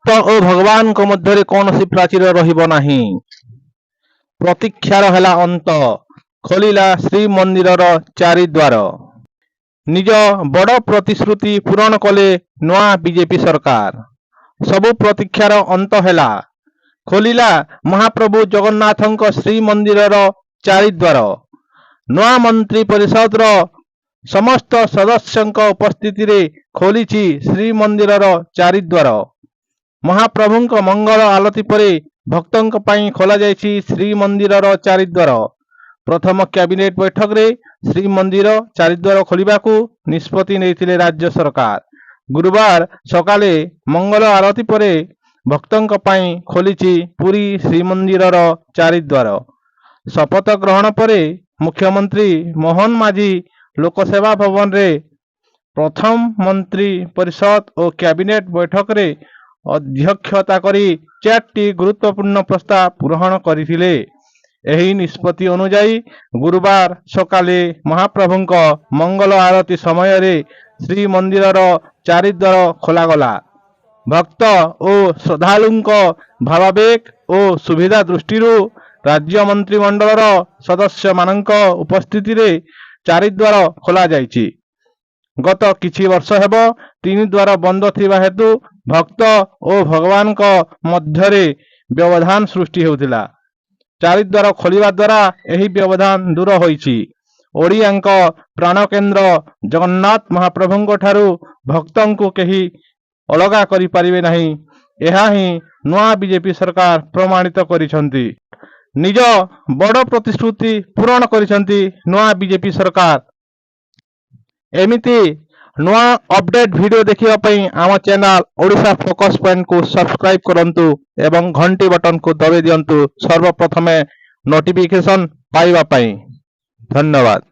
भक्त और भगवान को मध्य कौन सी प्राचीर रहिब नाही। प्रतीक्षार हेला अंत खोलिला श्रीमंदिरर चारिद्वार। निज बड़ प्रतिश्रुति पूरण कले नुआ बीजेपी सरकार। सबु प्रतीक्षार अंत हेला खोलिला महाप्रभु जगन्नाथंक श्रीमंदिरर चारिद्वार। नुआ मंत्री परिषदर समस्त सदस्यंक उपस्थिति रे खोलिछि श्रीमंदिरर चारिद्वार। महाप्रभुंक मंगल आलती परे भक्तंक पई खोला जायछि श्रीमंदिरर चारिद्वार। प्रथम कैबिनेट बैठक रे श्रीमंदिर चारिद्वार खोलिबाकू निष्पत्ति नेइथिले राज्य सरकार। गुरुवार सकाले मंगल आलती परे भक्तंक पई खोलिछि पुरी श्रीमंदिरर चारिद्वार। शपथ ग्रहण परे मुख्यमंत्री मोहन माझी लोकसेवा भवन रे प्रथम मंत्री परिषद और कैबिनेट बैठक रे अध्यक्षता करी 4टी गुरुत्वपूर्ण प्रस्ताव ग्रहण करथिले। एही निष्पत्ति अनुसार गुरुवार सकाले महाप्रभुंक मंगल आरती समय रे श्रीमंदिरर चारिद्वार खोलागला। भक्त और श्रद्धालुंक भावावेग और सुविधा दृष्टि राज्य मंत्रिमंडलर सदस्य मानक उपस्थिति रे चारिद्वार खोला जायछि। गत किछि वर्ष हेब 3 द्वार बंद थिबा हेतु भक्त और भगवान को मध्यरे व्यवधान सृष्टि होउथिला। चारिद्वार खोलिबा द्वारा एही व्यवधान दूर होइछि। ओडियांक प्राण केन्द्र जगन्नाथ महाप्रभुंक ठारू भक्तंकु केही अलगा करि पारिबे नाही। एहा ही नुआ बीजेपी सरकार प्रमाणित करिसंती। निज बड़ प्रतिश्रुति पूरण करिसंती नुआ बीजेपी सरकार। एमिति नुआ अपडेट वीडियो देखिबा पई आम चैनल ओडिशा फोकस पॉइंट को सब्सक्राइब करंतु एवं घंटी बटन को दबाई दियंतु सर्वप्रथमे नोटिफिकेशन पाइबा पई। धन्यवाद।